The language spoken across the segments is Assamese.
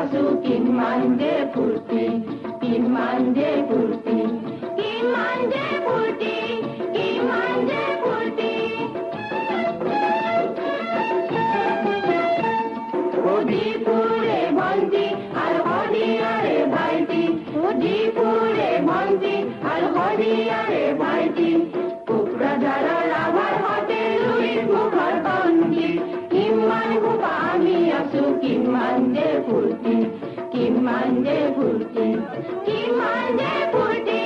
আছো কিমান যে ফূৰ্তি, কিমান যে ফূৰ্তি, কিমান যে ফূৰ্তি, কিমান যে ফূৰ্তি। উদিপুৰে ভণ্টি আৰু শদিয়াৰে ভাইটি, উদিপুৰে ভণ্টি আৰু শদিয়াৰে ভাইটি, কোকৰাঝাৰৰ ৰাভাৰ হাতে লুইৰ মুখৰ বন্দী। কিমান সোপা আমি আছো কিমান যে ফূৰ্তি, কিমান যে ফূৰ্তি, কিমান যে ফূৰ্তি,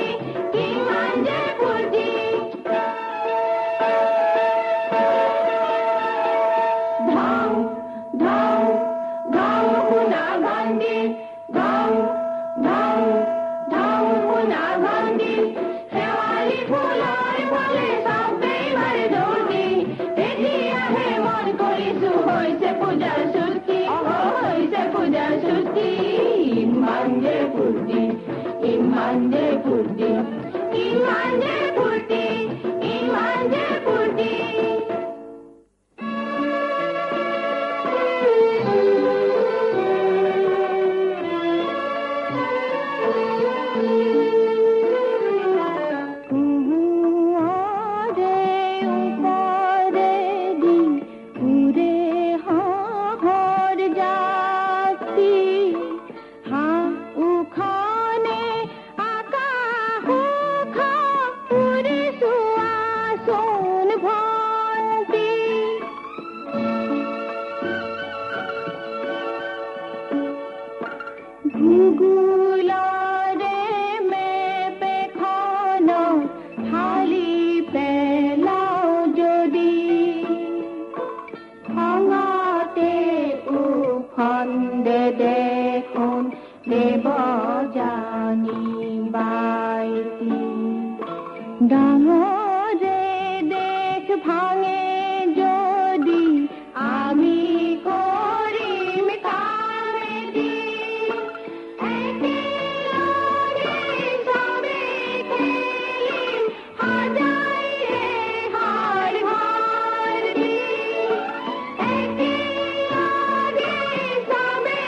কিমান যে ফূৰ্তি। ধাও ধাও ধাও সোণা গান্ধী, ধাও ধাও ধাও সোণা গান্ধী, শেৱালি ফুলৰ ফালে চবেই মাৰে দৌৰি। এতিয়াহে মন কৰিছো হৈছে পূজাৰ ছুটি, হৈছে পূজাৰ ছুটি। ইমান যে ফূৰ্তি, ইমান যে ফূৰ্তি, ইমান যে ফূৰ্তি, ইমান যে ফূৰ্তি। ডাঙৰে দেশ ভাঙে যদি আমি কৰিম কামেদি, একেলগে চবে খেলিম সদায়ে হাৰ ভৰ্তি, একেলগে চবে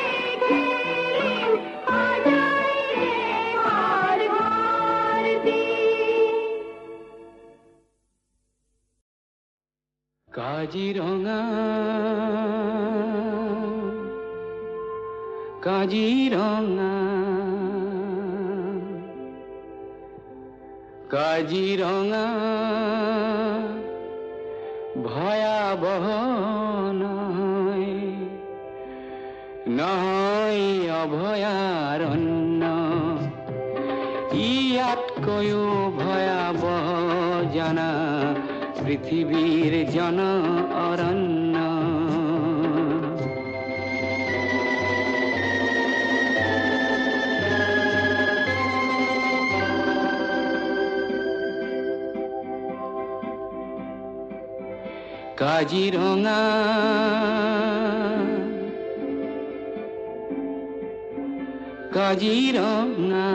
খেলিম সদায়ে হাৰ ভৰ্তি। কাজিৰঙা কাজিৰঙা কাজিৰঙা ভয়াবহ নহয়, নহয় অভয়াৰণ্য, ইয়াতকৈও ভয়াবহ জানা পৃথিৱীৰ জন অৰণ্য। কাজিৰঙা কাজিৰঙা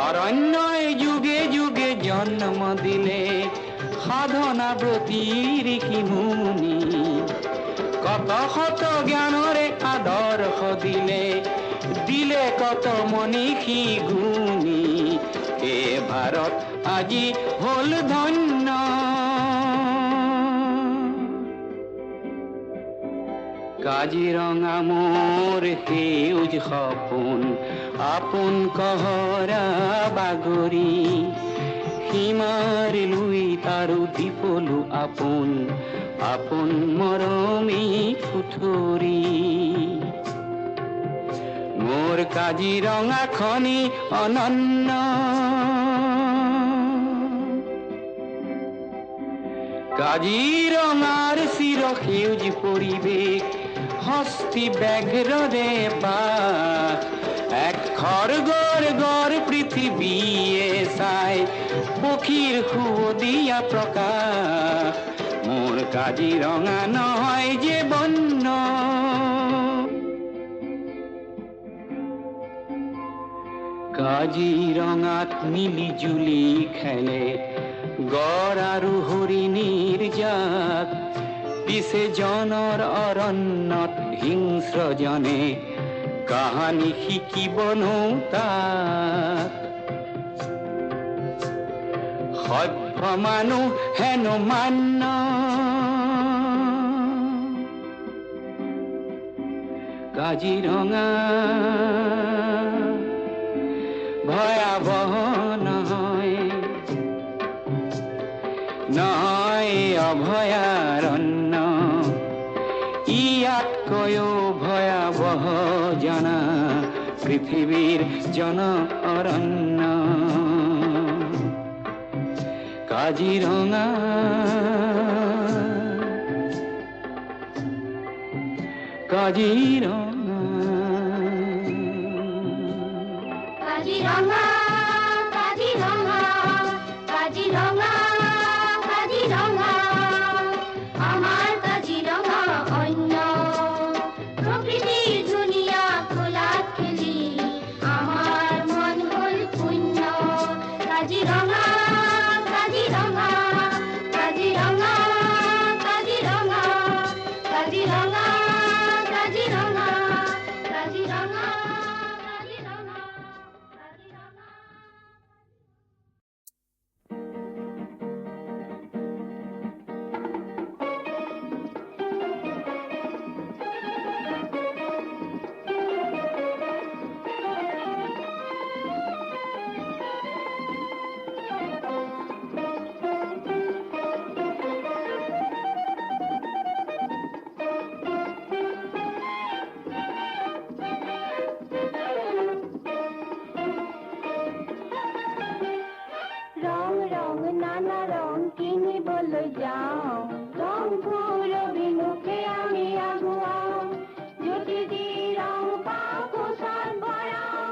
অৰণ্যই যুগে যুগে জন্ম দিলে সাধনা ব্ৰতীৰ ঋষি মুনি, কত শত জ্ঞানৰে আদৰ্শ দিলে, দিলে কত মনীষী গুণী। এ ভাৰত আজি হল ধন্য, কাজিৰঙা মোৰ সেউজ সপোন, আপোন কহৰা বাগৰি, সীমাৰ লুই তাৰো দীপলো আপোন, আপোন মৰমী কুঠৰি। মোৰ কাজিৰঙাখনি অনন্য, কাজিৰঙাৰ চিৰ সেউজ পৰিৱেশ, হস্তি ব্যাঘ্ৰৰে বাস, এক খড়গড় গড় পৃথিৱী চাই পক্ষীৰ সুৱদীয়া প্ৰকাশ মোৰ কাজিৰঙা নহয় যে বন্য কাজিৰঙাত মিলি জুলি খেলে গড় আৰু হৰিণীৰ জাক পিছে জনৰ অৰণ্যত হিংস্ৰজনে কাহানী শিকিবনো তাক সভ্য মানুহ হেনো মান্য কাজিৰঙা ভয়াবহ নহয় নহয় অভয়াৰণ্য ইয়াতকৈও ভয়াবহ জনা পৃথিৱীৰ জন অৰণ্য কাজিৰঙা কাজিৰঙা কাজিৰঙা কাজিৰঙা কাজিৰঙা কাজিৰঙা আমাৰ কাজিৰঙা অন্য প্ৰকৃতিৰ ধুনীয়া খোলাত খেলি আমাৰ মন হ'ল পুণ্য কাজিৰঙা কাজিৰঙা কাজিৰঙা কাজিৰঙা কাজিৰঙা কাজিৰঙা কাজিৰঙা নানা ৰং কিনিবলৈ যাওঁ ৰংপুৰ অভিমুখে আমি আগুৱাওঁ যদি ৰং পাওঁ কোচত ভৰাওঁ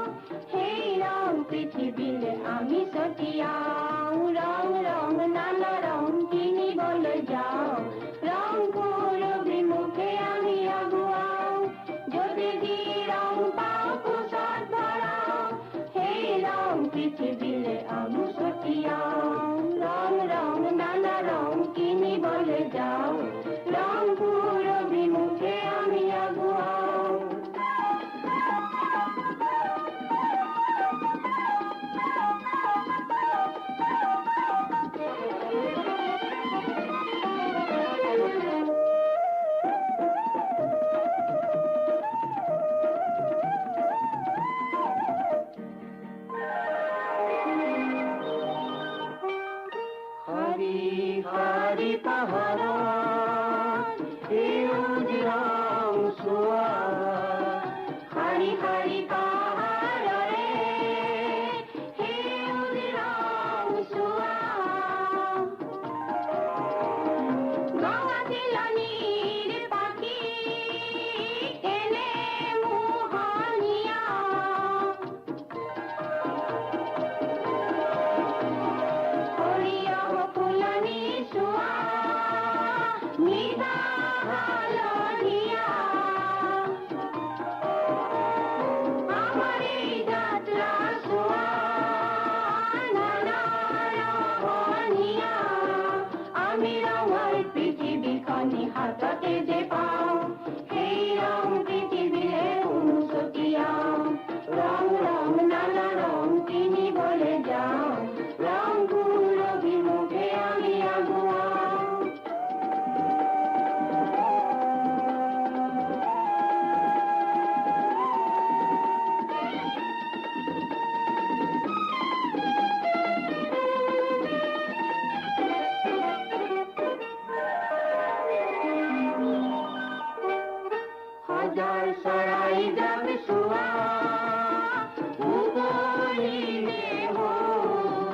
সেই ৰং পৃথিৱীলৈ আমি ছটিয়াওঁ ৰং ৰং নানা ৰং কিনিবলৈ যাওঁ ৰংপুৰ অভিমুখে আমি আগুৱাওঁ যদি ৰং পাওঁ কোচত ভৰাওঁ সেই ৰং পৃথিৱীলৈ আমি ছটিয়াওঁ ৰং ৰং নানা ৰং কিনিবলৈ যাওঁ ৰংপুৰ অভিমুখে আমি আগুৱাওঁ হৰি পাহাৰত সেউজ ৰং চোৱা হৰি হৰি পাহাৰৰে সেউজ ৰং চোৱা গঙা চিলনীৰ পাখি কেনে মোহনীয়া সৰিয়হ ফুলনি চোৱা নিগা হালধীয়া আমাৰ এই যাত্ৰা চোৱা নানা ৰঙীয়া আমি ৰঙৰ পৃথিৱীখনি হাততে যে পাওঁ সেই ৰং পৃথিৱীৰে উমচটিয়াওঁ ৰং ৰং নানা ৰং কিনিবলৈ যাওঁ ৰংপুৰ অভিমুখে আমি আগুৱাওঁ হাজাৰ চৰাই যাক চোৱা উগলিলে হ'ল